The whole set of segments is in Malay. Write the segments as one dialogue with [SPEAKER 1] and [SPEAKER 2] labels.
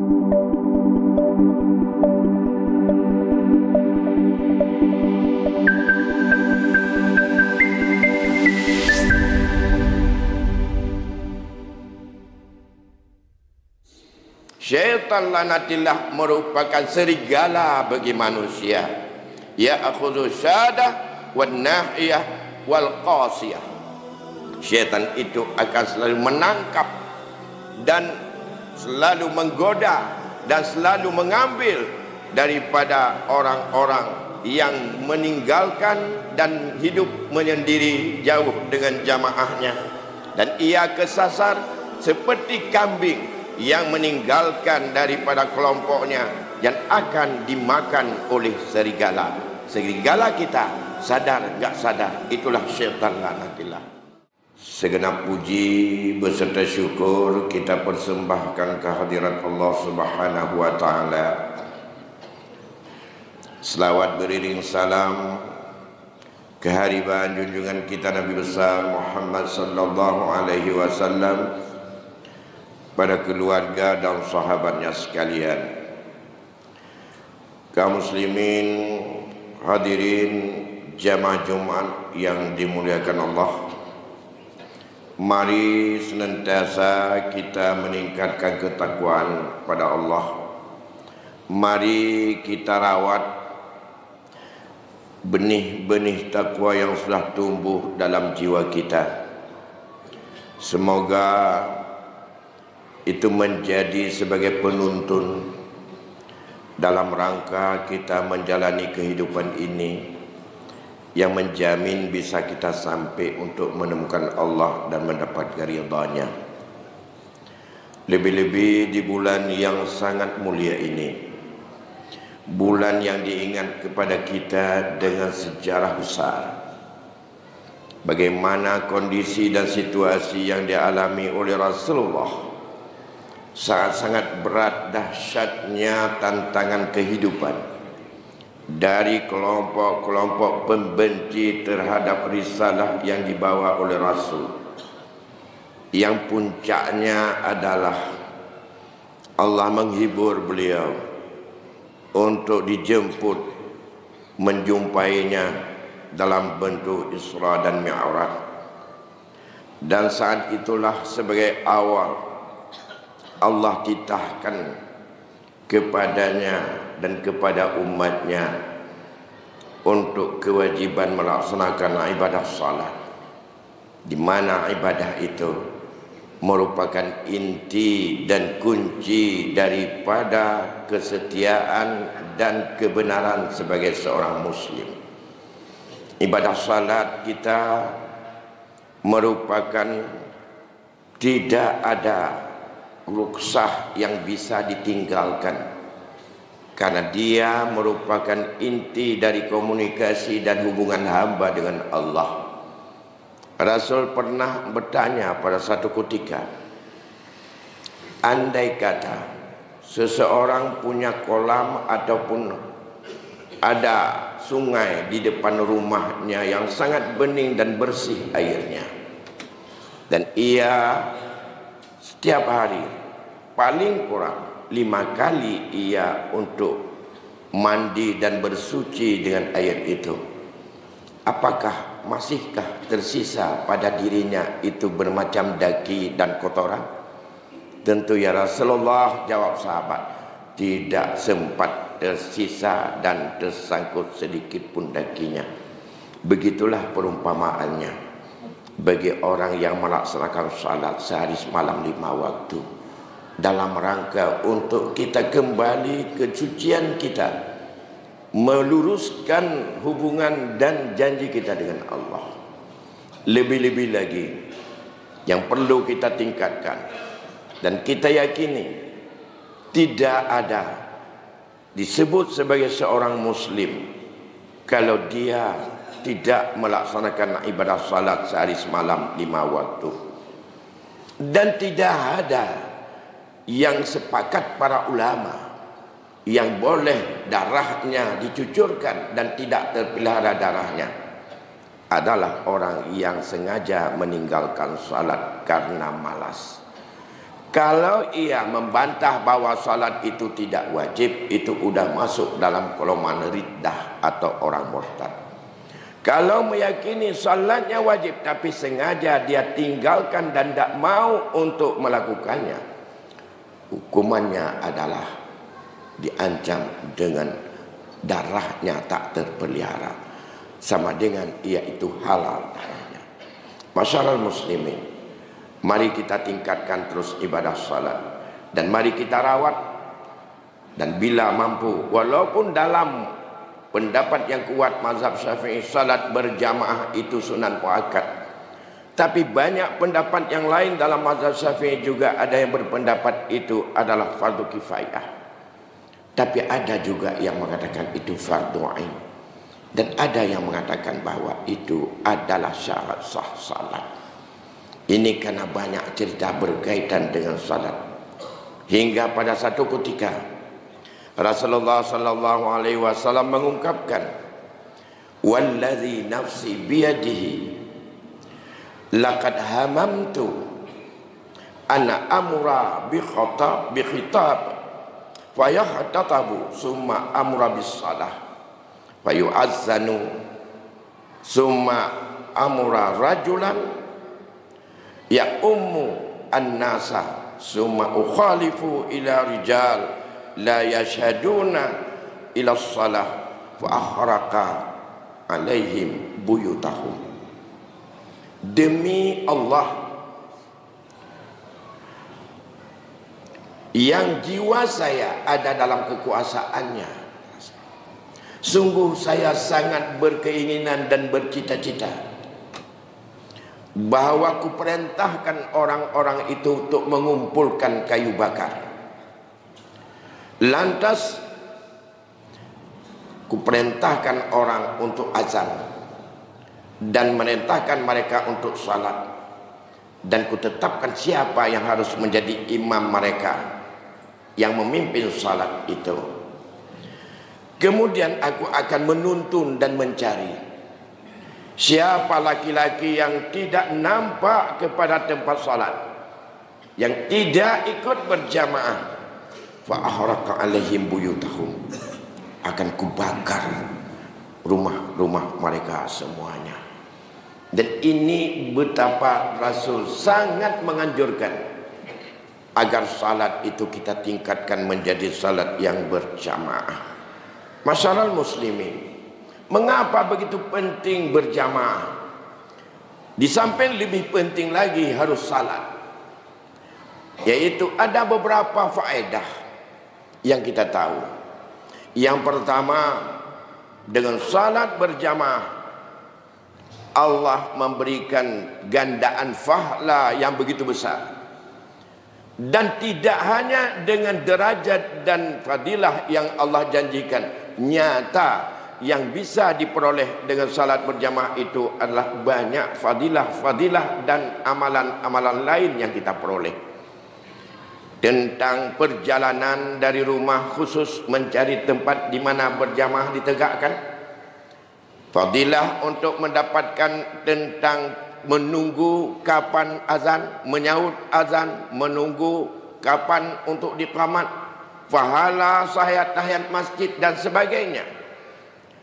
[SPEAKER 1] Syaitan lanatillah merupakan serigala bagi manusia. Ya'khudhu syadah wan nahiyah wal qasiyah. Syaitan itu akan selalu menangkap dan selalu menggoda dan selalu mengambil daripada orang-orang yang meninggalkan dan hidup menyendiri jauh dengan jamaahnya, dan ia kesasar seperti kambing yang meninggalkan daripada kelompoknya yang akan dimakan oleh serigala. Serigala kita, sadar gak sadar, itulah syaitan lanatillah. Segenap puji beserta syukur kita persembahkan kehadirat Allah Subhanahu wa taala. Selawat beriring salam kehadiran junjungan kita Nabi besar Muhammad sallallahu alaihi wasallam pada keluarga dan sahabatnya sekalian. Kaum muslimin hadirin jamaah Jumat yang dimuliakan Allah, mari senantiasa kita meningkatkan ketakwaan pada Allah. Mari kita rawat benih-benih takwa yang sudah tumbuh dalam jiwa kita. Semoga itu menjadi sebagai penuntun dalam rangka kita menjalani kehidupan ini, yang menjamin bisa kita sampai untuk menemukan Allah dan mendapatkan ridha-Nya. Lebih-lebih di bulan yang sangat mulia ini, bulan yang diingat kepada kita dengan sejarah besar. Bagaimana kondisi dan situasi yang dialami oleh Rasulullah, sangat-sangat berat dahsyatnya tantangan kehidupan dari kelompok-kelompok pembenci terhadap risalah yang dibawa oleh Rasul, yang puncaknya adalah Allah menghibur beliau untuk dijemput menjumpainya dalam bentuk Isra dan Mi'raj. Dan saat itulah sebagai awal Allah titahkan kepadanya dan kepada umatnya untuk kewajiban melaksanakan ibadah salat, di mana ibadah itu merupakan inti dan kunci daripada kesetiaan dan kebenaran sebagai seorang muslim. Ibadah salat kita merupakan tidak ada ruksah yang bisa ditinggalkan, karena dia merupakan inti dari komunikasi dan hubungan hamba dengan Allah. Rasul pernah bertanya pada satu ketika, andai kata seseorang punya kolam ataupun ada sungai di depan rumahnya yang sangat bening dan bersih airnya, dan ia setiap hari paling kurang 5 kali ia untuk mandi dan bersuci dengan air itu, apakah masihkah tersisa pada dirinya itu bermacam daki dan kotoran? Tentu ya Rasulullah, jawab sahabat, tidak sempat tersisa dan tersangkut sedikit pun dakinya. Begitulah perumpamaannya bagi orang yang melaksanakan salat sehari semalam 5 waktu, dalam rangka untuk kita kembali ke kesucian kita, meluruskan hubungan dan janji kita dengan Allah. Lebih-lebih lagi yang perlu kita tingkatkan dan kita yakini, tidak ada disebut sebagai seorang muslim kalau dia tidak melaksanakan ibadah salat sehari semalam 5 waktu. Dan tidak ada yang sepakat para ulama yang boleh darahnya dicucurkan dan tidak terpelihara darahnya adalah orang yang sengaja meninggalkan salat karena malas, Kalau ia membantah bahwa salat itu tidak wajib, itu sudah masuk dalam golongan riddah atau orang murtad. Kalau meyakini salatnya wajib tapi sengaja dia tinggalkan dan tidak mau untuk melakukannya, hukumannya adalah diancam dengan darahnya tak terpelihara, sama dengan ia itu halal darahnya. Masyarakat muslimin, mari kita tingkatkan terus ibadah salat dan mari kita rawat. Dan bila mampu, walaupun dalam pendapat yang kuat mazhab Syafi'i salat berjamaah itu sunan muakkad, tapi banyak pendapat yang lain dalam mazhab Syafi'i juga ada yang berpendapat itu adalah fardu kifayah. Tapi ada juga yang mengatakan itu fardu ain, dan ada yang mengatakan bahwa itu adalah syarat sah salat. Ini karena banyak cerita berkaitan dengan salat. Hingga pada satu ketika Rasulullah sallallahu alaihi wasallam mengungkapkan, "Wallazi nafsi biyadihi laqad hamamtu ana amra bi khitab fayahtatabu summa amra bis salah fayu'azzanu summa amra rajulan ya ummu an-nasa summa ukhalifu ila rijal la yashhaduna ila salah fa ahraqa alaihim buyutahum." Demi Allah yang jiwa saya ada dalam kekuasaannya, sungguh saya sangat berkeinginan dan bercita-cita bahwa kuperintahkan orang-orang itu untuk mengumpulkan kayu bakar. Lantas kuperintahkan orang untuk azan dan merintahkan mereka untuk salat, dan kutetapkan siapa yang harus menjadi imam mereka yang memimpin salat itu. Kemudian aku akan menuntun dan mencari siapa laki-laki yang tidak nampak kepada tempat salat, yang tidak ikut berjamaah, fa ahraqa alaihim buyutahum, akan kubakar rumah-rumah mereka semuanya. Dan ini betapa Rasul sangat menganjurkan agar salat itu kita tingkatkan menjadi salat yang berjamaah. Masyarakat muslimin, mengapa begitu penting berjamaah? Di samping lebih penting lagi harus salat, yaitu ada beberapa faedah yang kita tahu. Yang pertama, dengan salat berjamaah Allah memberikan gandaan pahala yang begitu besar. Dan tidak hanya dengan derajat dan fadilah yang Allah janjikan, nyata yang bisa diperoleh dengan salat berjamaah itu adalah banyak fadilah-fadilah dan amalan-amalan lain yang kita peroleh. Tentang perjalanan dari rumah khusus mencari tempat di mana berjamaah ditegakkan, fadilah untuk mendapatkan tentang menunggu kapan azan, menyaut azan, menunggu kapan untuk diqamat, pahala tahiyat masjid dan sebagainya.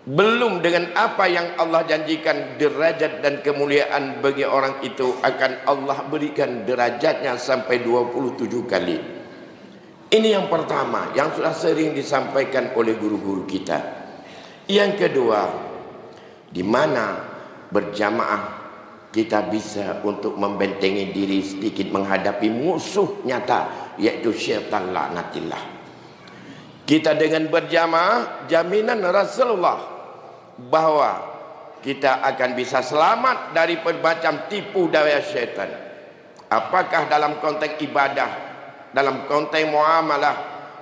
[SPEAKER 1] Belum dengan apa yang Allah janjikan, derajat dan kemuliaan bagi orang itu akan Allah berikan derajatnya sampai 27 kali. Ini yang pertama yang sudah sering disampaikan oleh guru-guru kita. Yang kedua, di mana berjamaah kita bisa untuk membentengi diri sedikit menghadapi musuh nyata, yaitu syaitan laknatillah. Kita dengan berjamaah, jaminan Rasulullah bahwa kita akan bisa selamat dari bermacam tipu daya syaitan. Apakah dalam konteks ibadah, dalam konteks muamalah,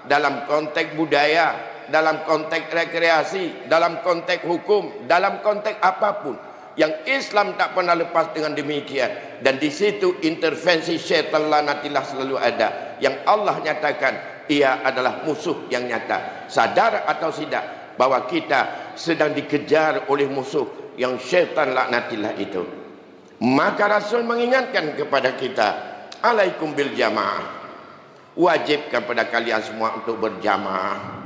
[SPEAKER 1] dalam konteks budaya, dalam konteks rekreasi, dalam konteks hukum, dalam konteks apapun, yang Islam tak pernah lepas dengan demikian. Dan di situ intervensi syaitan laknatillah selalu ada, yang Allah nyatakan ia adalah musuh yang nyata. Sadar atau tidak bahwa kita sedang dikejar oleh musuh yang syaitan laknatillah itu. Maka Rasul mengingatkan kepada kita, alaikum bil jamaah, wajib kepada kalian semua untuk berjamaah.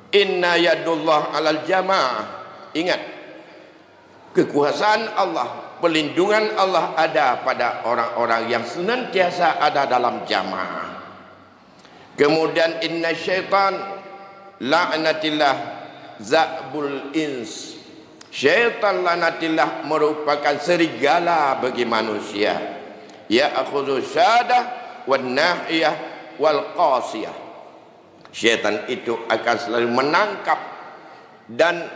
[SPEAKER 1] Inna yadullah alal jamaah. Ingat, kekuasaan Allah, perlindungan Allah ada pada orang-orang yang senantiasa ada dalam jamaah. Kemudian inna syaitan la'natillah za'bul ins. Syaitan la'natillah merupakan serigala bagi manusia. Ya'khudhu syadah wan nahiyah wal qasiyah. Syaitan itu akan selalu menangkap dan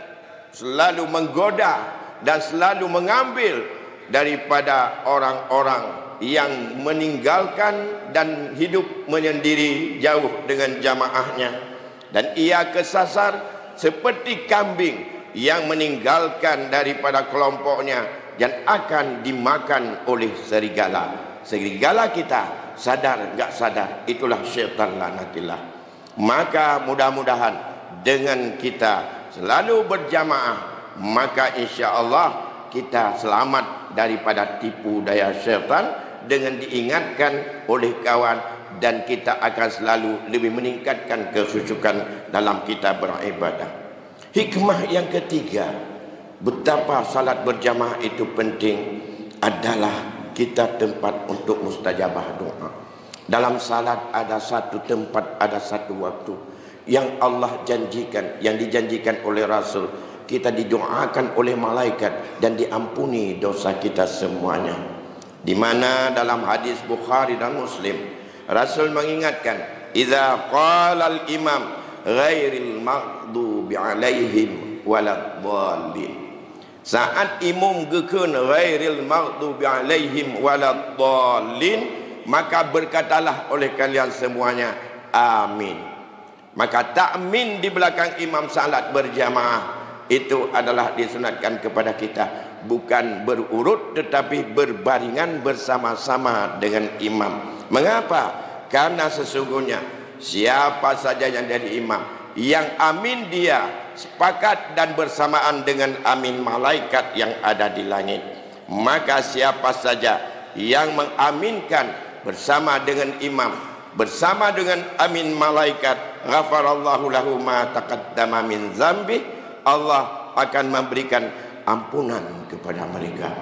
[SPEAKER 1] selalu menggoda dan selalu mengambil daripada orang-orang yang meninggalkan dan hidup menyendiri jauh dengan jamaahnya, dan ia kesasar seperti kambing yang meninggalkan daripada kelompoknya dan akan dimakan oleh serigala. Serigala kita sadar enggak sadar, itulah syaitan lanatillah. Maka mudah-mudahan dengan kita selalu berjamaah, maka insya-Allah kita selamat daripada tipu daya syaitan dengan diingatkan oleh kawan, dan kita akan selalu lebih meningkatkan kekhusyukan dalam kita beribadah. Hikmah yang ketiga, betapa salat berjamaah itu penting adalah kita tempat untuk mustajabah doa. Dalam salat ada satu tempat, ada satu waktu yang Allah janjikan, yang dijanjikan oleh Rasul. Kita didoakan oleh malaikat dan diampuni dosa kita semuanya. Di mana dalam hadis Bukhari dan Muslim, Rasul mengingatkan, "Idza qala al-imam ghairil maghdubi alaihim waladdallin." Saat imam gekeun ghairil maghdubi alaihim waladdallin, maka berkatalah oleh kalian semuanya, amin. Maka takmin di belakang imam salat berjamaah itu adalah disunatkan kepada kita, bukan berurut tetapi berbaringan bersama-sama dengan imam. Mengapa? Karena sesungguhnya siapa saja yang jadi imam, yang amin dia sepakat dan bersamaan dengan amin malaikat yang ada di langit. Maka siapa saja yang mengaminkan bersama dengan imam, bersama dengan amin malaikat, ghafarallahu lahu ma taqaddama min dzambi, Allah akan memberikan ampunan kepada mereka.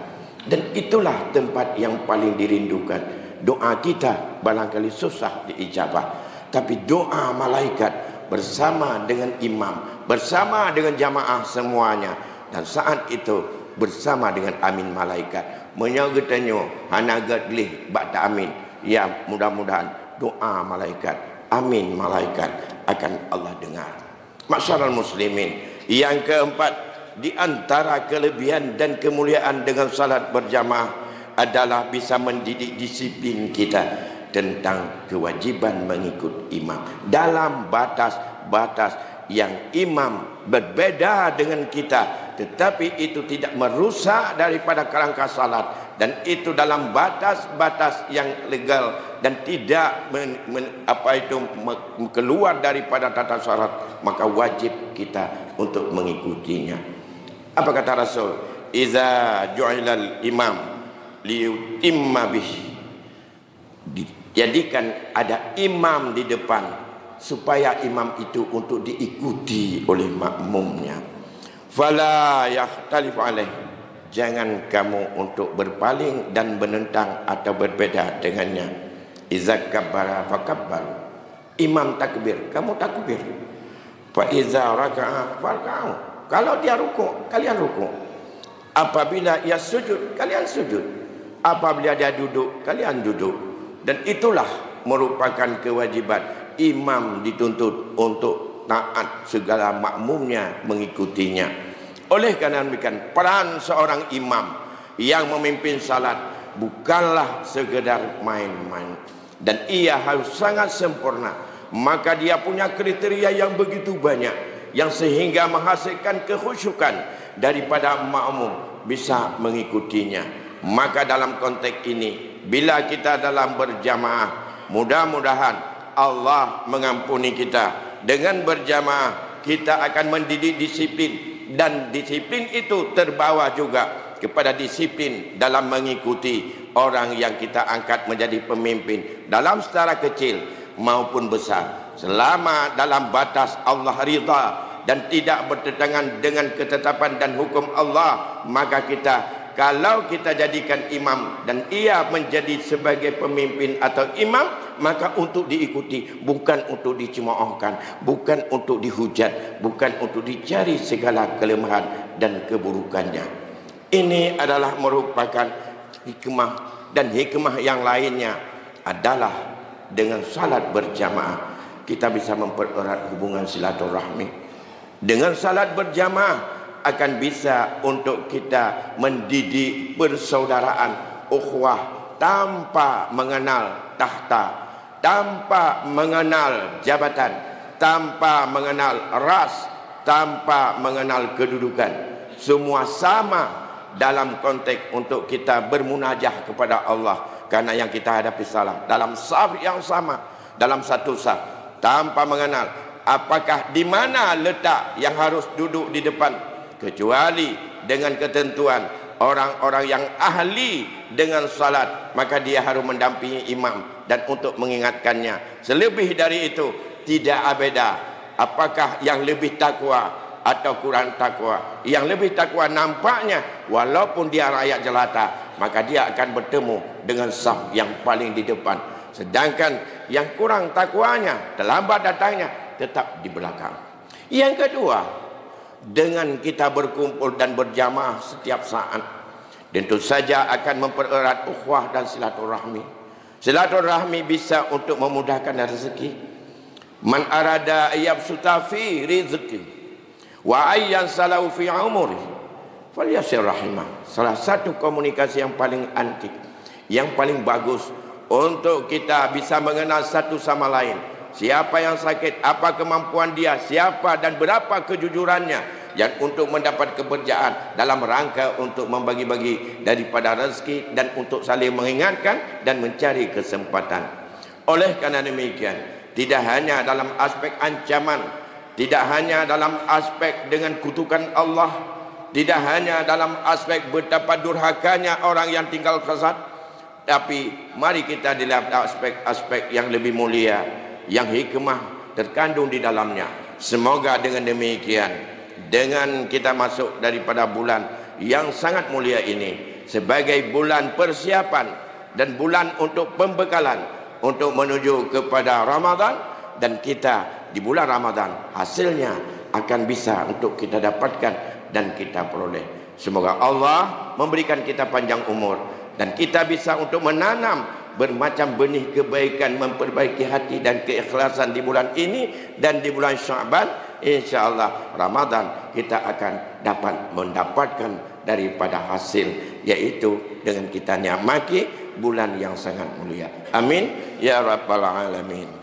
[SPEAKER 1] Dan itulah tempat yang paling dirindukan. Doa kita barangkali susah diijabah, tapi doa malaikat bersama dengan imam, bersama dengan jamaah semuanya, dan saat itu bersama dengan amin malaikat, menyogetanyo hanagat lih bakta amin. Ya, mudah-mudahan doa malaikat, amin malaikat akan Allah dengar. Masyarul muslimin, yang keempat, di antara kelebihan dan kemuliaan dengan salat berjamaah adalah bisa mendidik disiplin kita tentang kewajiban mengikut imam dalam batas-batas yang imam berbeda dengan kita, tetapi itu tidak merusak daripada kerangka salat, dan itu dalam batas-batas yang legal dan tidak keluar daripada tata syarat, maka wajib kita untuk mengikutinya. Apa kata Rasul? Iza ju'ilal imam liyutimma bih. Dijadikan ada imam di depan supaya imam itu untuk diikuti oleh makmumnya. Fala yakhtalif alaih. Jangan kamu untuk berpaling dan menentang atau berbeda dengannya. Iza kabbara fakabbar. Imam takbir, kamu takbir. Fa iza raka'a farka'u. Kalau dia rukuk, kalian rukuk. Apabila ia sujud, kalian sujud. Apabila dia duduk, kalian duduk. Dan itulah merupakan kewajiban. Imam dituntut untuk taat segala makmumnya, mengikutinya. Oleh karena demikian, peran seorang imam yang memimpin salat bukanlah sekedar main-main, dan ia harus sangat sempurna. Maka dia punya kriteria yang begitu banyak, yang sehingga menghasilkan kekhusyukan daripada makmum bisa mengikutinya. Maka dalam konteks ini, bila kita dalam berjamaah, mudah-mudahan Allah mengampuni kita. Dengan berjamaah kita akan mendidik disiplin, dan disiplin itu terbawa juga kepada disiplin dalam mengikuti orang yang kita angkat menjadi pemimpin. Dalam secara kecil, maupun besar, selama dalam batas Allah ridha dan tidak bertentangan dengan ketetapan dan hukum Allah, maka kalau kita jadikan imam dan ia menjadi sebagai pemimpin atau imam, maka untuk diikuti, bukan untuk dicemoohkan, bukan untuk dihujat, bukan untuk dicari segala kelemahan dan keburukannya. Ini adalah merupakan hikmah, dan hikmah yang lainnya adalah dengan salat berjamaah kita bisa mempererat hubungan silaturahmi. Dengan salat berjamaah akan bisa untuk kita mendidik persaudaraan, ukhuwah, tanpa mengenal tahta, tanpa mengenal jabatan, tanpa mengenal ras, tanpa mengenal kedudukan. Semua sama dalam konteks untuk kita bermunajah kepada Allah, karena yang kita hadapi salah dalam saf yang sama, dalam satu saf, tanpa mengenal apakah di mana letak yang harus duduk di depan, kecuali dengan ketentuan orang-orang yang ahli dengan salat, maka dia harus mendampingi imam dan untuk mengingatkannya. Selebih dari itu tidak beda apakah yang lebih takwa atau kurang takwa. Yang lebih takwa nampaknya walaupun dia rakyat jelata, maka dia akan bertemu dengan saf yang paling di depan. Sedangkan yang kurang takwanya, terlambat datangnya, tetap di belakang. Yang kedua, dengan kita berkumpul dan berjamaah setiap saat, tentu saja akan mempererat ukhuwah dan silaturahmi. Silaturahmi bisa untuk memudahkan rezeki. Man arada yabsuta fi rizqi wa ayyan salau fi umuri falyasir rahimah. Salah satu komunikasi yang paling antik, yang paling bagus untuk kita bisa mengenal satu sama lain. Siapa yang sakit, apa kemampuan dia, siapa dan berapa kejujurannya, yang untuk mendapat keberjaan dalam rangka untuk membagi-bagi daripada rezeki dan untuk saling mengingatkan dan mencari kesempatan. Oleh karena demikian, tidak hanya dalam aspek ancaman, tidak hanya dalam aspek dengan kutukan Allah, tidak hanya dalam aspek betapa durhakanya orang yang tinggal fasad, tapi mari kita dilihat aspek-aspek yang lebih mulia, yang hikmah terkandung di dalamnya. Semoga dengan demikian, dengan kita masuk daripada bulan yang sangat mulia ini sebagai bulan persiapan dan bulan untuk pembekalan untuk menuju kepada Ramadan, dan kita di bulan Ramadan hasilnya akan bisa untuk kita dapatkan dan kita peroleh. Semoga Allah memberikan kita panjang umur dan kita bisa untuk menanam bermacam benih kebaikan, memperbaiki hati dan keikhlasan di bulan ini dan di bulan Sya'ban. InsyaAllah Ramadan kita akan dapat mendapatkan daripada hasil, yaitu dengan kita nikmati bulan yang sangat mulia. Amin ya rabbal alamin.